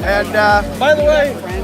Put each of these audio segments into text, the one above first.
And by the way,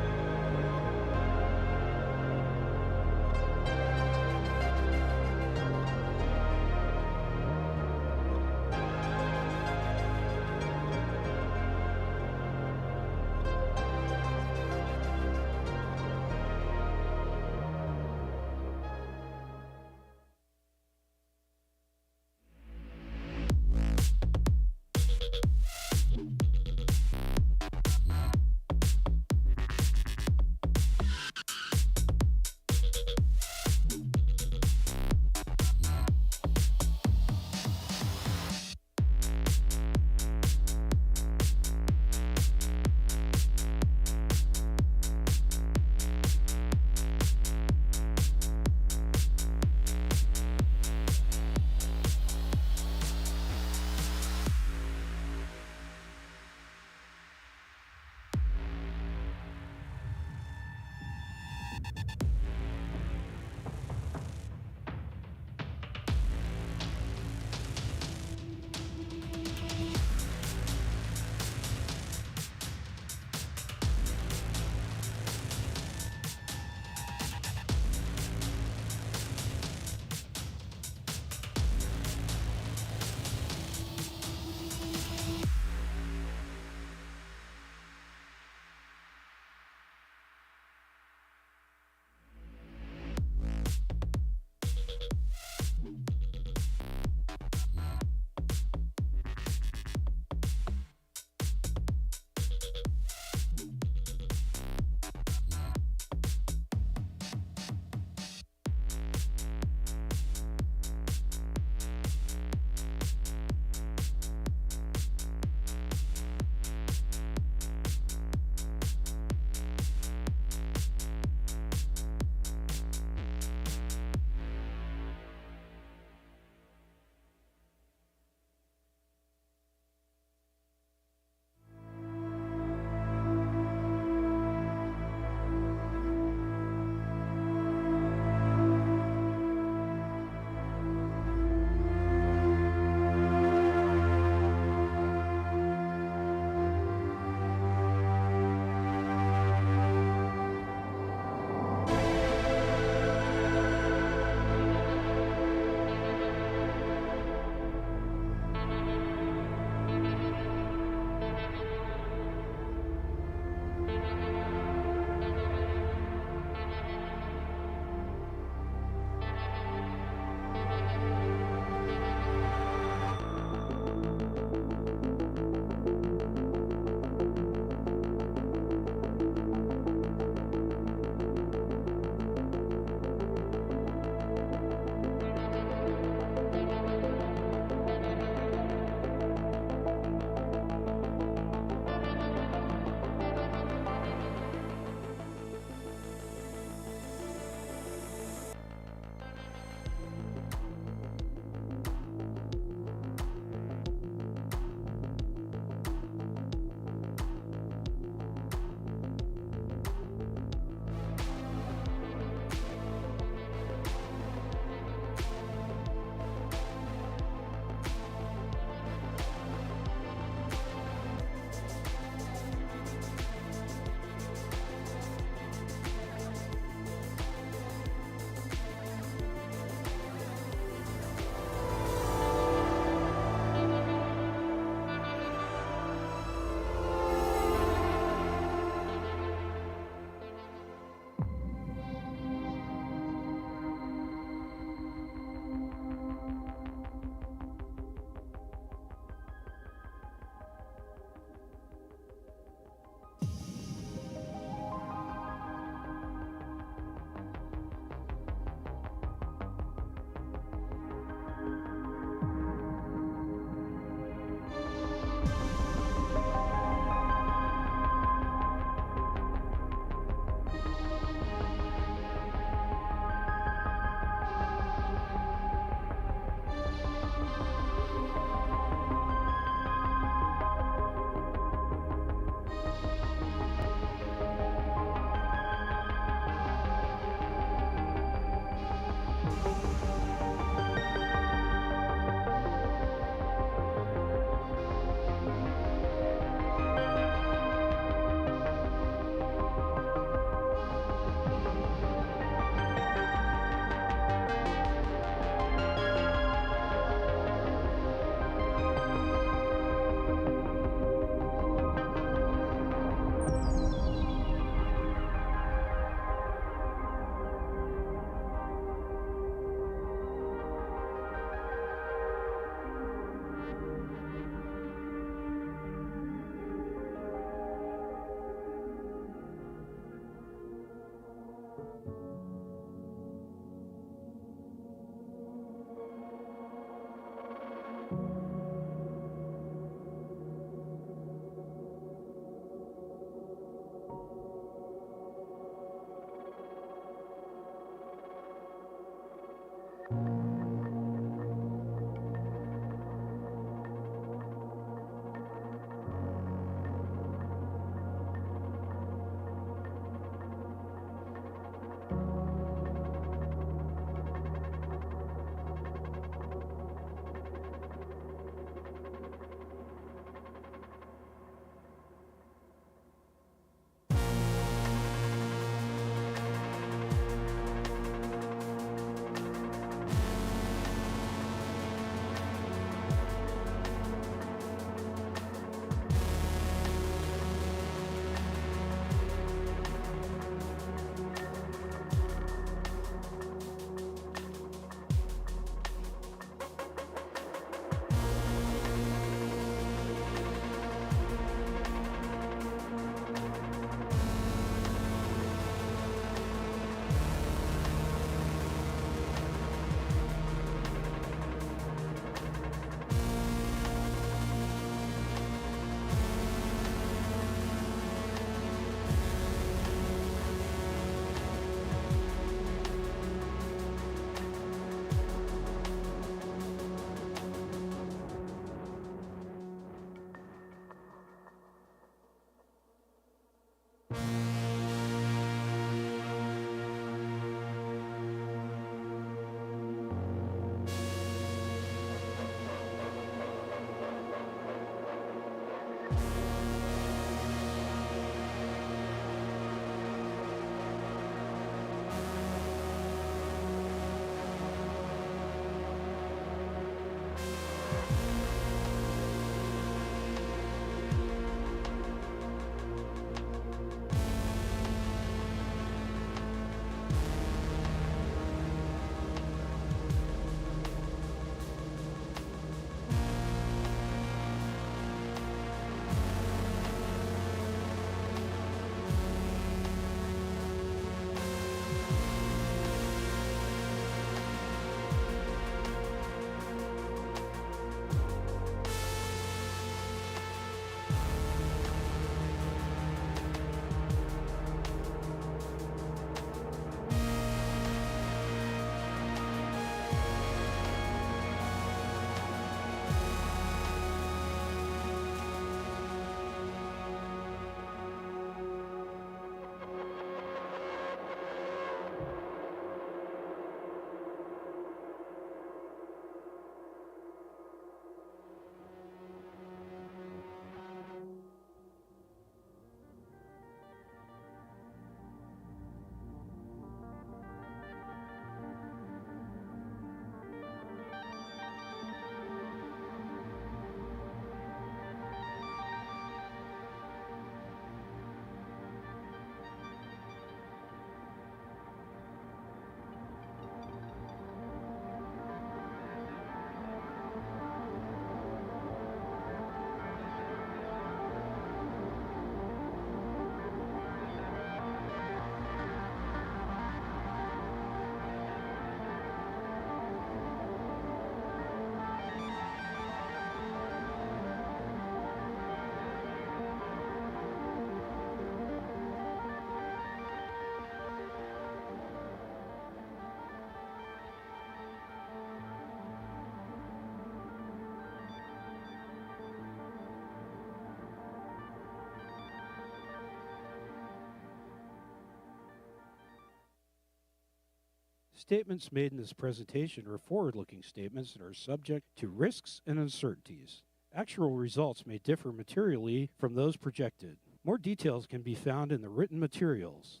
Statements made in this presentation are forward-looking statements that are subject to risks and uncertainties. Actual results may differ materially from those projected. More details can be found in the written materials.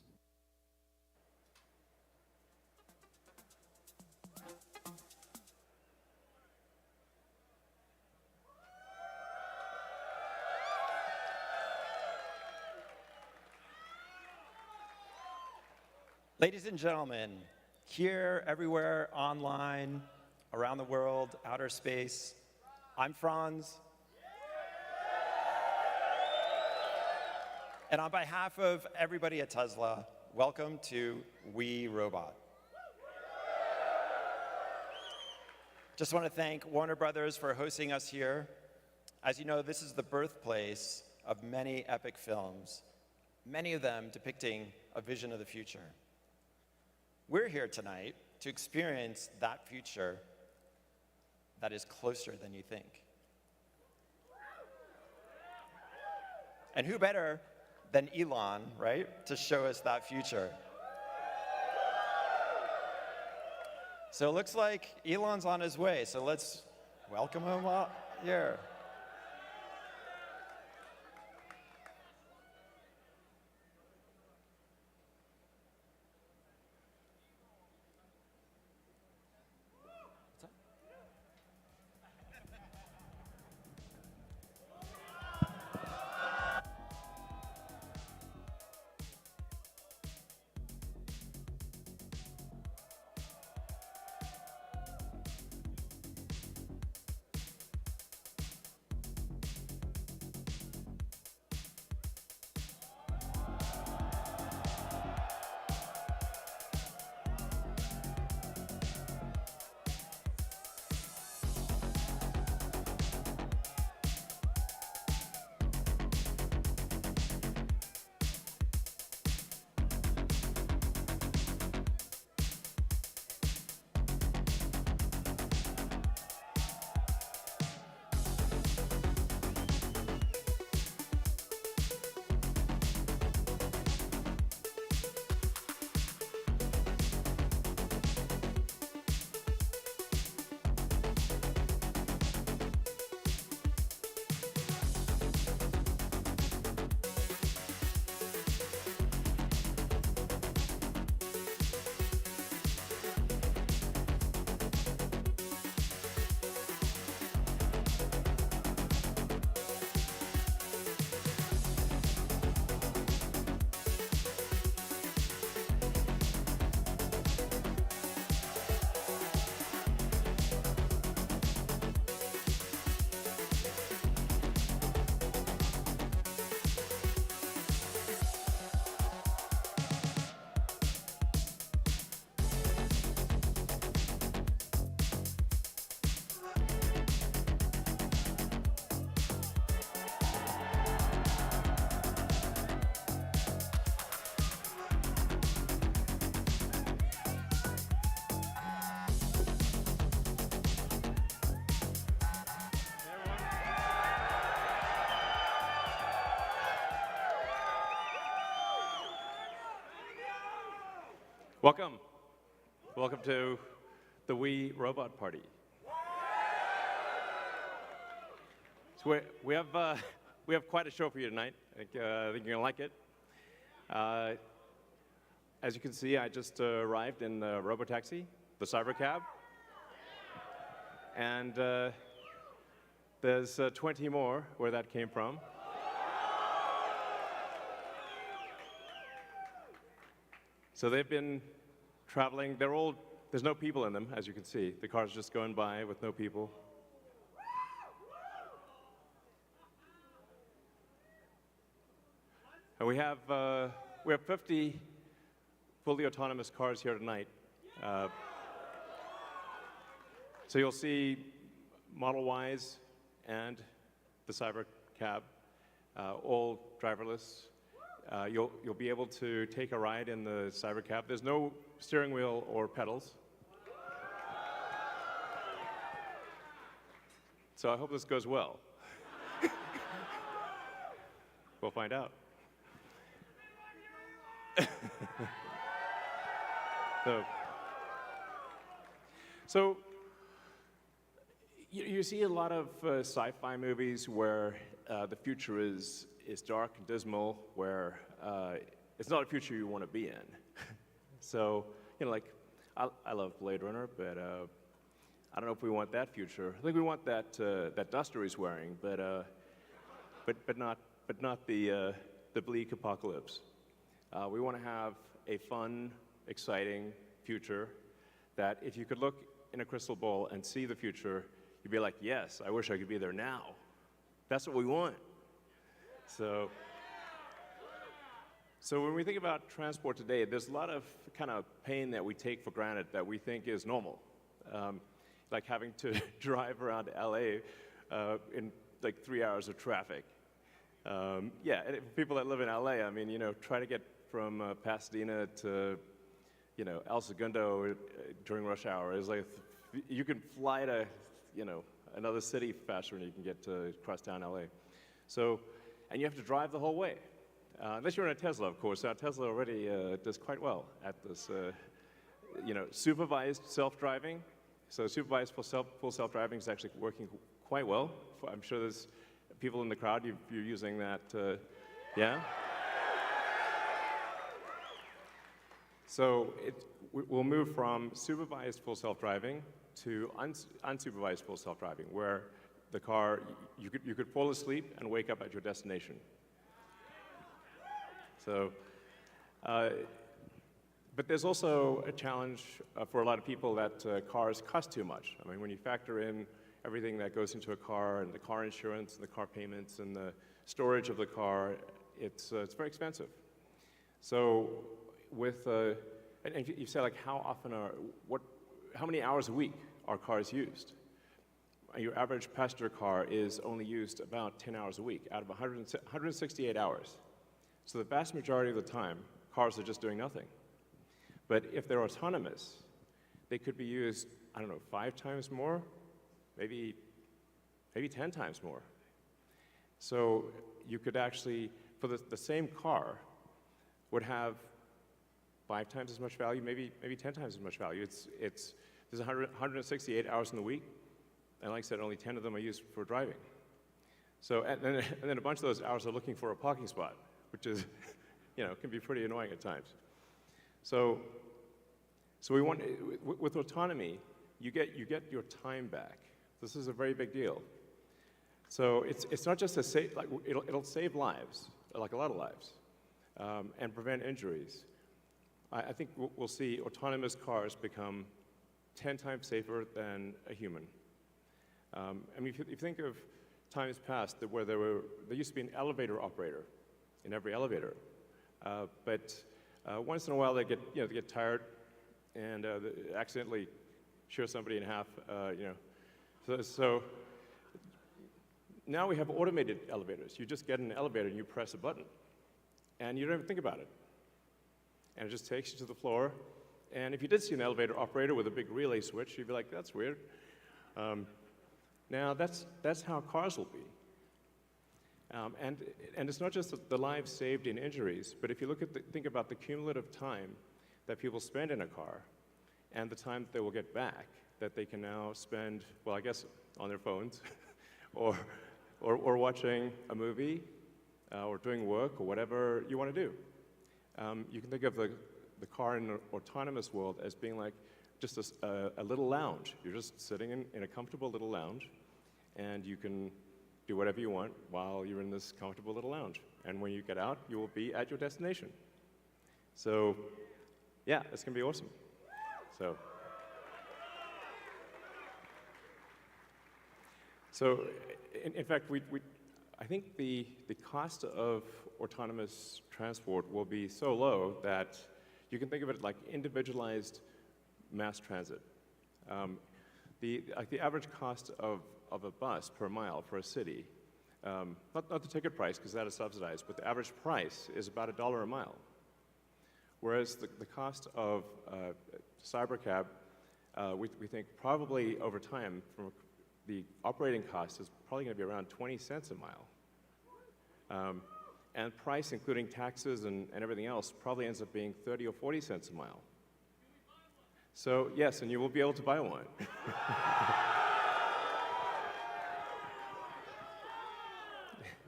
Ladies and gentlemen, here, everywhere, online, around the world, outer space, I'm Franz. And on behalf of everybody at Tesla, welcome to We Robot. Just want to thank Warner Brothers for hosting us here. As you know, this is the birthplace of many epic films, many of them depicting a vision of the future. We're here tonight to experience that future that is closer than you think. And who better than Elon, right, to show us that future? So it looks like Elon's on his way, so let's welcome him up here. Welcome. Welcome to the We Robot Party. So we have quite a show for you tonight. I think you're going to like it. As you can see, I just arrived in the Robo taxi, the cybercab. And there's 20 more where that came from. So they've been traveling. There's no people in them, as you can see. The car's just going by with no people. And we have 50 fully autonomous cars here tonight. So you'll see Model Ys and the cybercab, all driverless. You'll be able to take a ride in the cybercab. There's no steering wheel or pedals. So I hope this goes well. We'll find out. So So you see a lot of sci-fi movies where the future is dark and dismal, where it's not a future you want to be in. So, like, I love Blade Runner, but I don't know if we want that future. I think we want that duster he's wearing, but not the bleak apocalypse. We want to have a fun, exciting future that if you could look in a crystal ball and see the future, you'd be like, yes, I wish I could be there now. That's what we want. So when we think about transport today, there's a lot of kind of pain that we take for granted that we think is normal. Like having to drive around LA in like 3 hours of traffic. Yeah, and people that live in LA, I mean, try to get from Pasadena to, El Segundo during rush hour is like, you can fly to, another city faster than you can get to cross town LA. So, and you have to drive the whole way. Unless you're in a Tesla, of course. Our Tesla already does quite well at this, supervised self-driving. So supervised full self-driving is actually working quite well. I'm sure there's people in the crowd, you're using that, yeah? So we'll move from supervised full self-driving to unsupervised full self-driving, where the car, you could fall asleep and wake up at your destination. So, but there's also a challenge for a lot of people that cars cost too much. I mean, when you factor in everything that goes into a car, and the car insurance, and the car payments, and the storage of the car, it's very expensive. So with, and you say like how many hours a week are cars used? Your average passenger car is only used about 10 hours a week out of 168 hours. So the vast majority of the time, cars are just doing nothing. But if they're autonomous, they could be used, 5 times more, maybe 10 times more. So you could actually, for the same car, would have 5 times as much value, maybe 10 times as much value. There's 168 hours in the week, and like I said, only 10 of them are used for driving. So, and then a bunch of those hours are looking for a parking spot, which is, can be pretty annoying at times. So we want, with autonomy, you get your time back. This is a very big deal. So it's not just it'll save lives, like a lot of lives, and prevent injuries. I think we'll see autonomous cars become 10 times safer than a human. I mean, if you think of times past where there used to be an elevator operator in every elevator, but once in a while they get tired and they accidentally shear somebody in half, So now we have automated elevators. You just get in an elevator and you press a button, and you don't even think about it. And it just takes you to the floor. And if you did see an elevator operator with a big relay switch, you'd be like, that's weird. Now that's how cars will be. And it's not just the lives saved in injuries, but if you think about the cumulative time that people spend in a car and the time that they will get back, that they can now spend, well, I guess, on their phones or watching a movie or doing work or whatever you want to do. You can think of the car in an autonomous world as being like just a little lounge. You're just sitting in a comfortable little lounge, and you can do whatever you want while you're in this comfortable little lounge. And when you get out, you will be at your destination. So, yeah, it's going to be awesome. So in fact, I think the cost of autonomous transport will be so low that you can think of it like individualized mass transit. The average cost of a bus per mile for a city, not the ticket price because that is subsidized, but the average price is about $1 a mile. Whereas the cost of cybercab, we think probably over time, from the operating cost is probably going to be around 20 cents a mile. And price, including taxes and everything else, probably ends up being 30 or 40 cents a mile. So yes, and you will be able to buy one.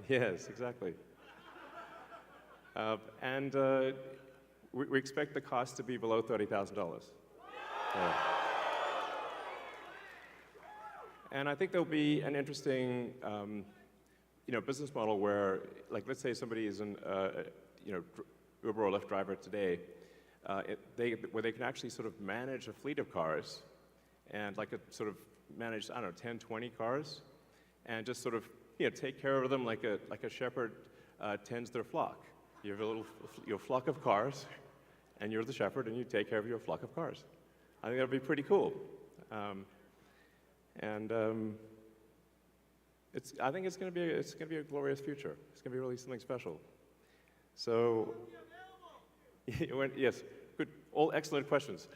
Yes, exactly. And we expect the cost to be below $30,000. And I think there'll be an interesting, business model where, like, let's say somebody is an, Uber or Lyft driver today, where they can actually sort of manage a fleet of cars, and like sort of manage, I don't know, 10, 20 cars, and just sort of, take care of them like a shepherd tends their flock. You have your flock of cars, and you're the shepherd, and you take care of your flock of cars. I think that'd be pretty cool. I think it's going to be a glorious future. It's going to be really something special. So, yes, good, all excellent questions.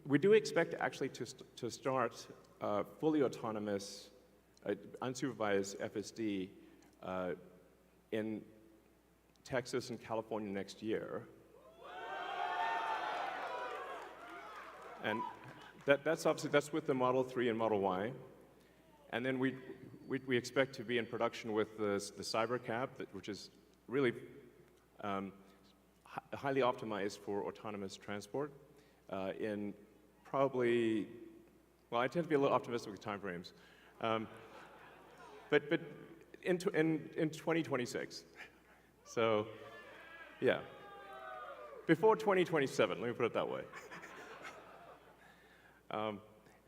We do expect actually to start fully autonomous, unsupervised FSD in Texas and California next year. And that's obviously, that's with the Model 3 and Model Y. And then we expect to be in production with the Cybercab, which is really highly optimized for autonomous transport in probably, well, I tend to be a little optimistic with timeframes, but in 2026. So, yeah, before 2027, let me put it that way.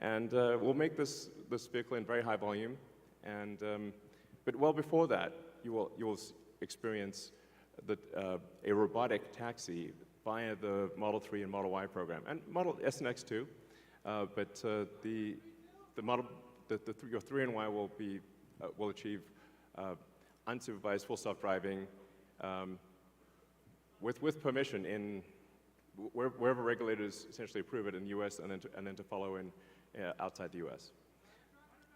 We'll make this vehicle in very high volume, but well before that, you will experience a robotic taxi via the Model 3 and Model Y program, and Model S and X too. But your 3 and Y will achieve unsupervised full self-driving with permission in wherever regulators essentially approve it in the U.S. and then to follow in outside the U.S.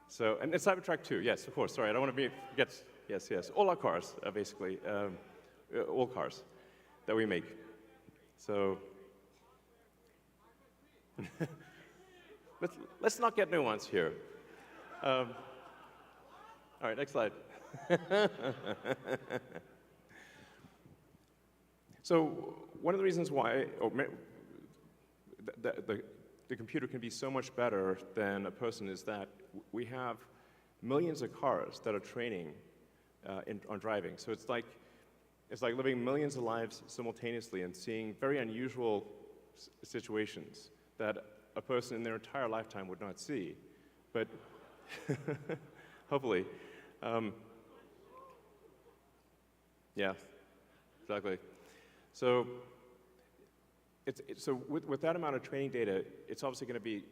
So, and Cybertruck too, yes, of course. Sorry, I don't want to forget. Yes. All our cars are basically all cars that we make. So, let's not get nuanced here. All right, next slide. So one of the reasons why the computer can be so much better than a person is that we have millions of cars that are training on driving. So it's like living millions of lives simultaneously and seeing very unusual situations that a person in their entire lifetime would not see. But hopefully, yeah, exactly. So, so with that amount of training data, it's obviously going to be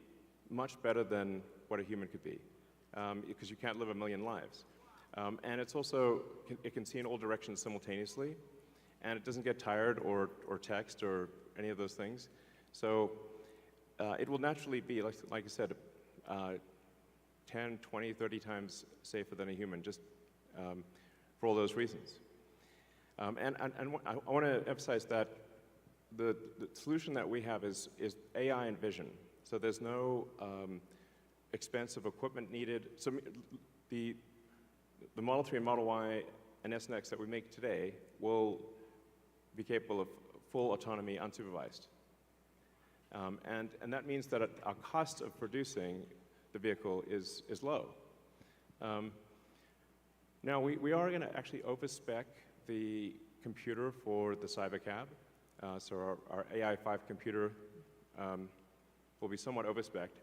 much better than what a human could be, because you can't live a million lives. And it's also, it can see in all directions simultaneously, and it doesn't get tired or text or any of those things. So it will naturally be, like I said, 10, 20, 30 times safer than a human, just for all those reasons. And I want to emphasize that the solution that we have is AI and vision. So there's no expensive equipment needed. So the Model 3 and Model Y and S and X that we make today will be capable of full autonomy unsupervised. And that means that our cost of producing the vehicle is low. Now, we are going to actually overspec the computer for the Cybercab. So our AI5 computer will be somewhat overspec'd.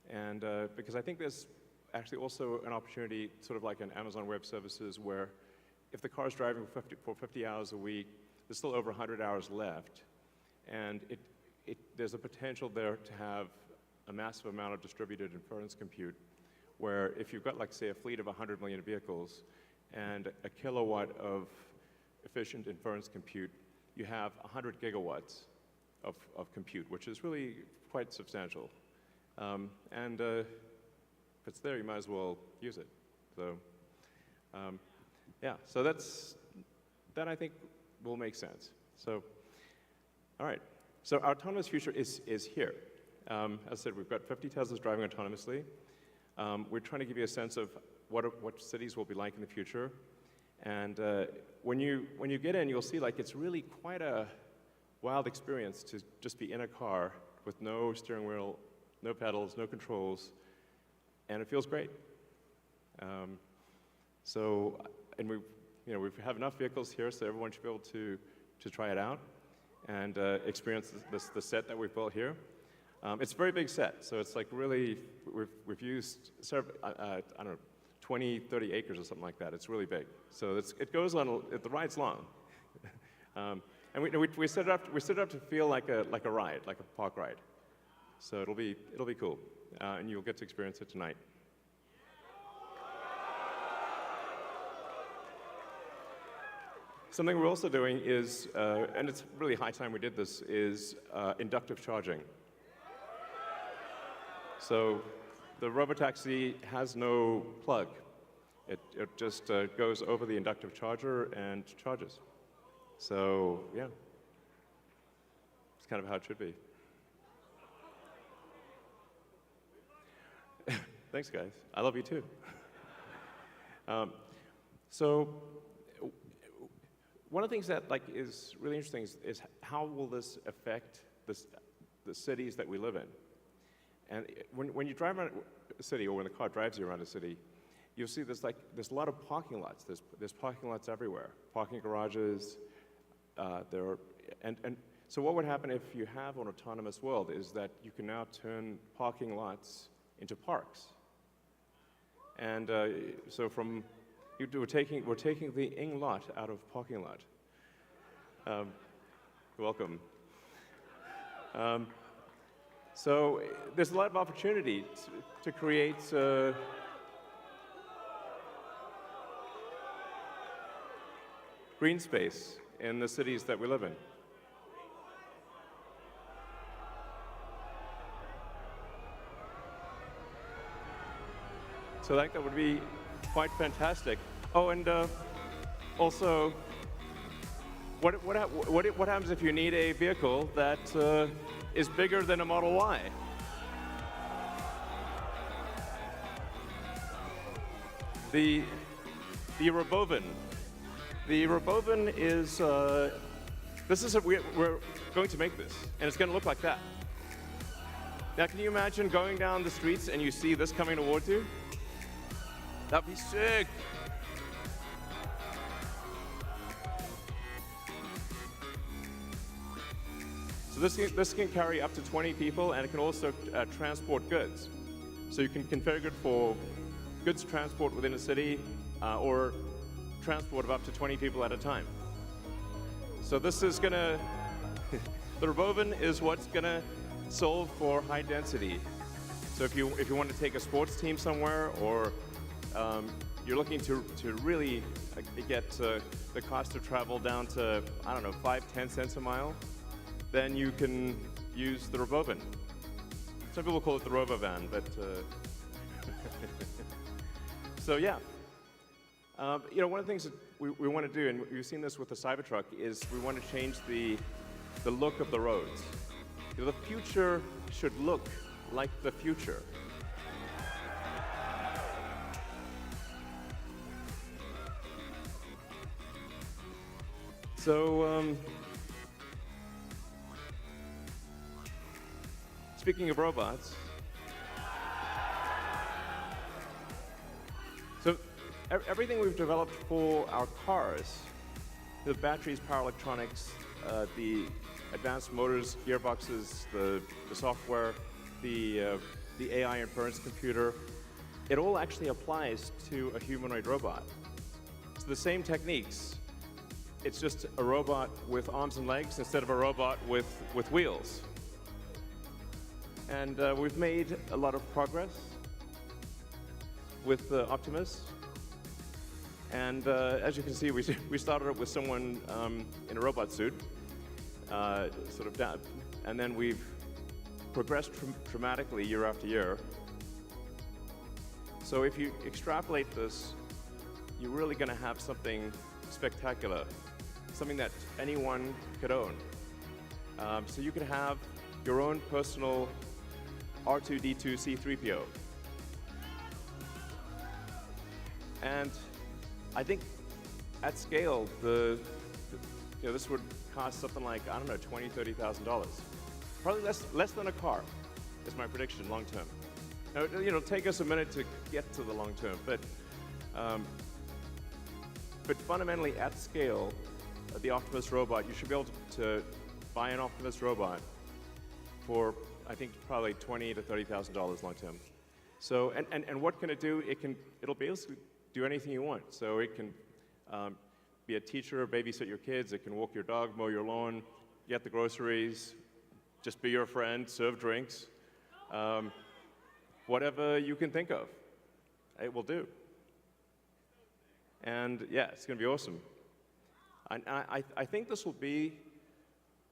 And because I think there's actually also an opportunity, sort of like an Amazon Web Services, where if the car's driving for 50 hours a week, there's still over 100 hours left. And there's a potential there to have a massive amount of distributed inference compute, where if you've got, like, say, a fleet of 100 million vehicles and a kilowatt of efficient inference compute, you have 100 gigawatts of compute, which is really quite substantial. And if it's there, you might as well use it. So, yeah, so that I think will make sense. So, all right. So our autonomous future is here. As I said, we've got 50 Teslas driving autonomously. We're trying to give you a sense of what cities will be like in the future. And when you get in, you'll see like it's really quite a wild experience to just be in a car with no steering wheel, no pedals, no controls, and it feels great. And we have enough vehicles here, so everyone should be able to try it out and experience the set that we've built here. It's a very big set, so it's like really, we've used sort of, I don't know, 20, 30 acres or something like that. It's really big. So it goes on, the ride's long. And we set it up to feel like a ride, like a park ride. So it'll be cool, and you'll get to experience it tonight. Something we're also doing is, and it's really high time we did this, is inductive charging. So the robotaxi has no plug. It just goes over the inductive charger and charges. So yeah, it's kind of how it should be. Thanks, guys. I love you too. So one of the things that is really interesting is how will this affect the cities that we live in? And when you drive around a city, or when the car drives you around a city, you'll see there's a lot of parking lots. There's parking lots everywhere, parking garages. So what would happen if you have an autonomous world is that you can now turn parking lots into parks. And so we're taking the ing lot out of parking lot. Welcome. So there's a lot of opportunity to create green space in the cities that we live in. So that would be quite fantastic. Oh, and also, what happens if you need a vehicle that is bigger than a Model Y? The Robovan. The Robovan is we're going to make this, and it's going to look like that. Now, can you imagine going down the streets and you see this coming towards you? That'd be sick. So this can carry up to 20 people, and it can also transport goods. So you can configure it for goods transport within a city, or transport of up to 20 people at a time. So this is gonna, the Robovan is what's gonna solve for high density. So if you want to take a sports team somewhere, or you're looking to really get the cost of travel down to, I don't know, 5-10 cents a mile, then you can use the Robovan. Some people call it the Robovan, but so yeah. One of the things that we want to do, and we've seen this with the Cybertruck, is we want to change the look of the roads. The future should look like the future. So, speaking of robots, so everything we've developed for our cars, the batteries, power electronics, the advanced motors, gearboxes, the software, the AI inference computer, it all actually applies to a humanoid robot. So the same techniques, it's just a robot with arms and legs instead of a robot with wheels. And we've made a lot of progress with Optimus. And as you can see, we started up with someone in a robot suit, sort of down, and then we've progressed dramatically year after year. So if you extrapolate this, you're really going to have something spectacular. something that anyone could own. So you could have your own personal R2-D2 C3PO. And I think at scale, this would cost something like, I don't know, $20,000, $30,000. Probably less than a car, is my prediction, long term. Now, it'll take us a minute to get to the long term, but fundamentally at scale, the Optimus robot, you should be able to buy an Optimus robot for, I think, probably $20,000 to $30,000 long term. So, and what can it do? It'll basically do anything you want. So it can be a teacher, babysit your kids, it can walk your dog, mow your lawn, get the groceries, just be your friend, serve drinks, whatever you can think of, it will do. And yeah, it's going to be awesome. I think this will be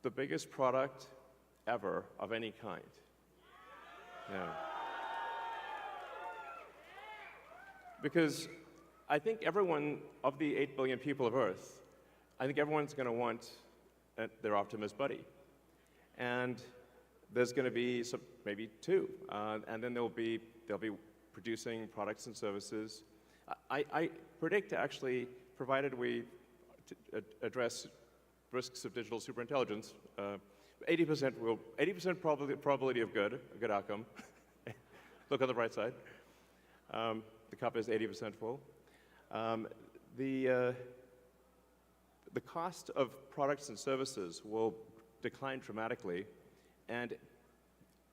the biggest product ever of any kind. Yeah. Because I think everyone, of the 8 billion people of Earth, I think everyone's going to want their Optimus buddy. And there's going to be maybe two, and then they'll be producing products and services. I predict, actually, provided we address risks of digital superintelligence, 80% probability of a good outcome. Look on the bright side. The cup is 80% full. The cost of products and services will decline dramatically, and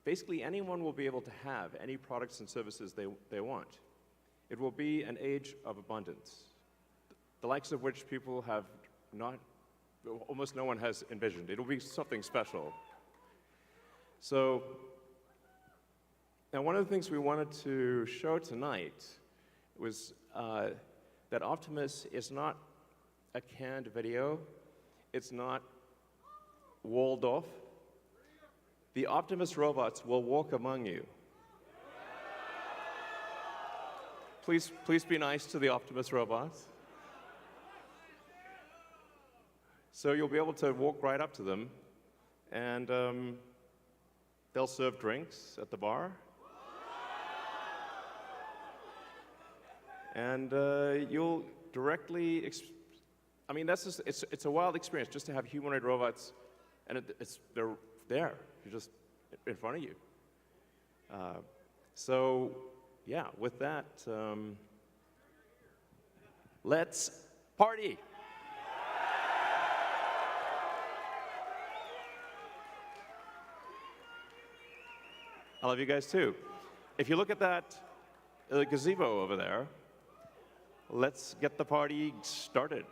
basically anyone will be able to have any products and services they want. It will be an age of abundance, the likes of which people have almost no one has envisioned. It'll be something special. So, now one of the things we wanted to show tonight was that Optimus is not a canned video. It's not walled off. The Optimus robots will walk among you. Please be nice to the Optimus robots. So you'll be able to walk right up to them, and they'll serve drinks at the bar. And you'll directly, I mean, that's just, it's a wild experience just to have humanoid robots, and they're there, you're just in front of you. So, yeah, with that, let's party. I love you guys too. If you look at that gazebo over there, let's get the party started.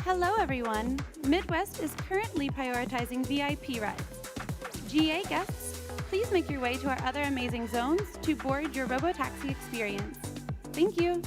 Hello, everyone. Midwest is currently prioritizing VIP rides. GA guests, please make your way to our other amazing zones to board your robotaxi experience. Thank you.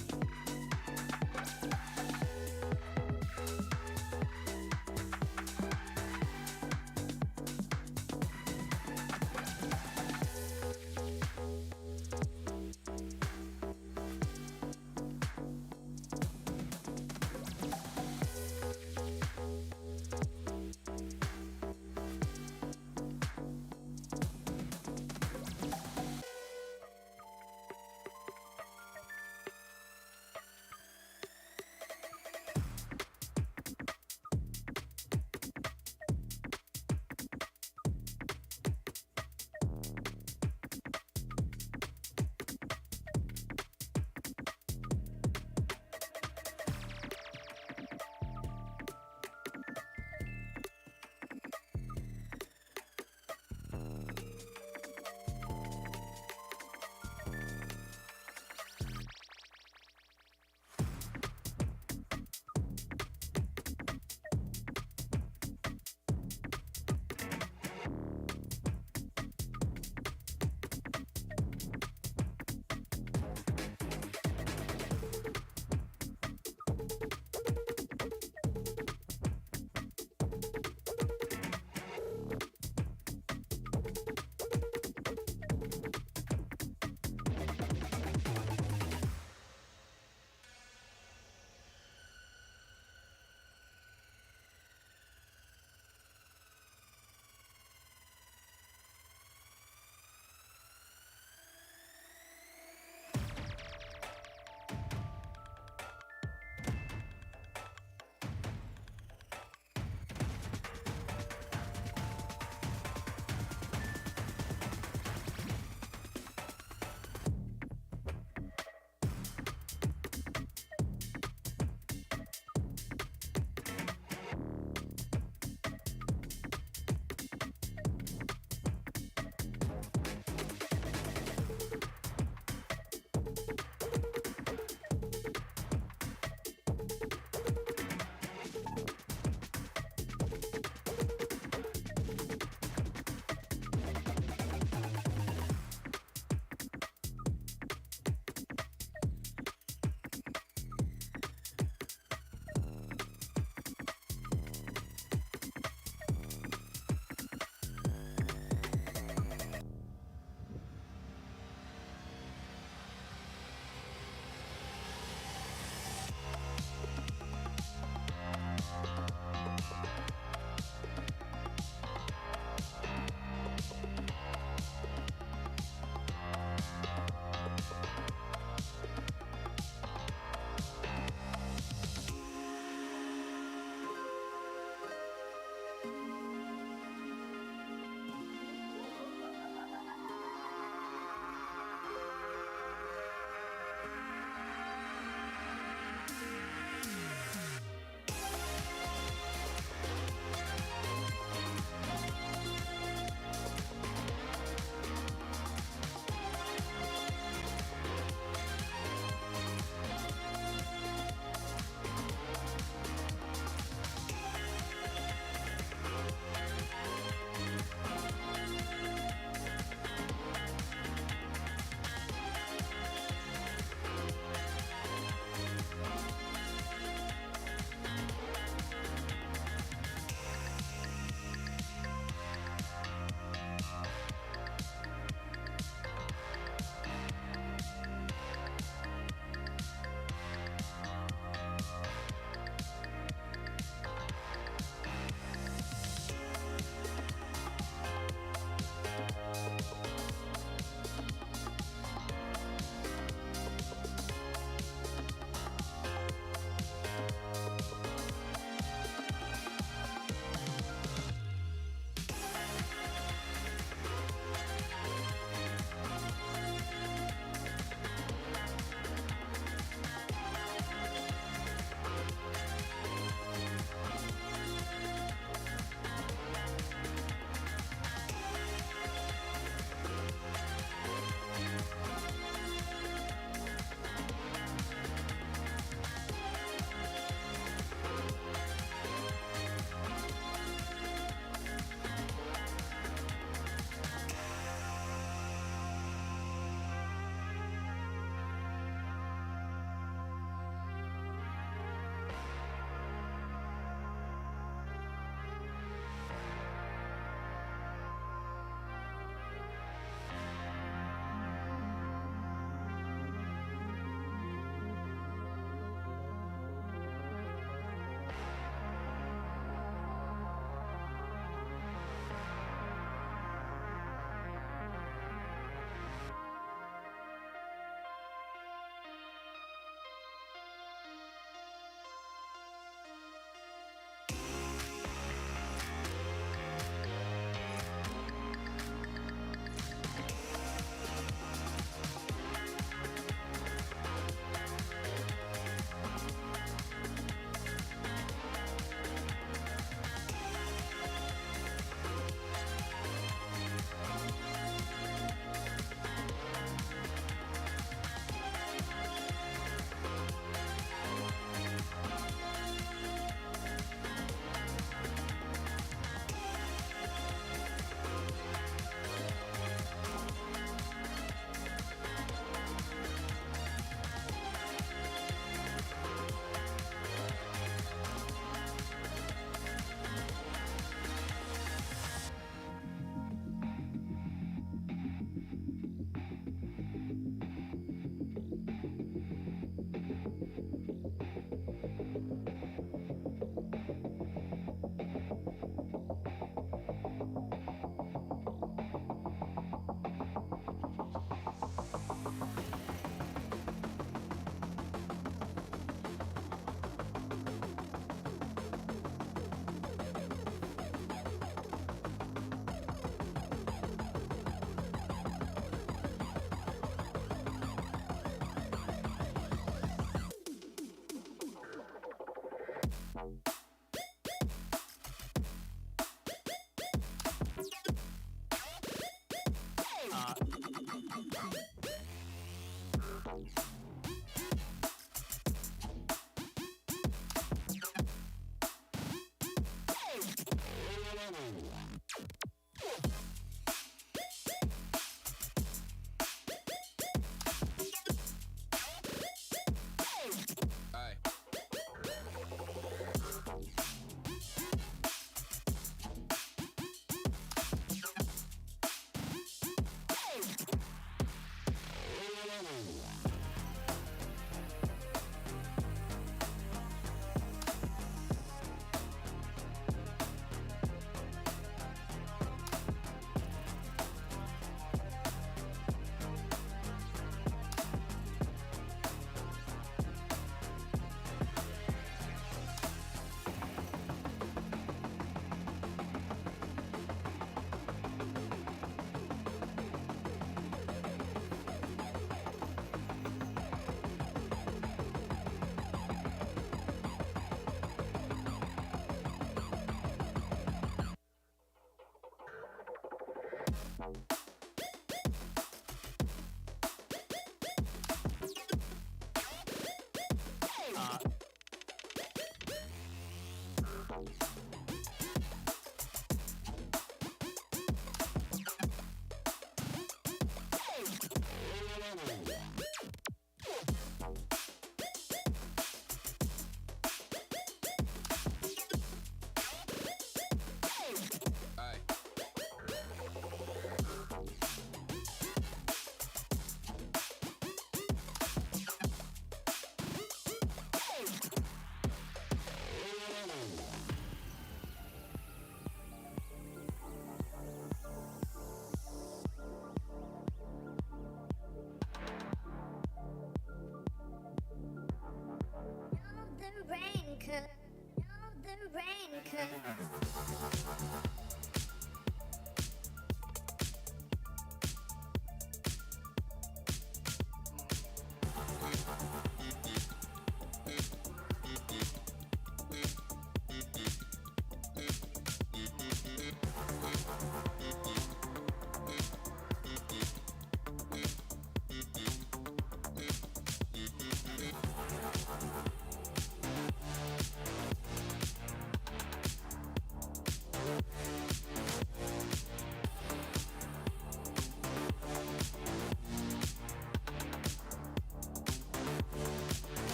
brain could.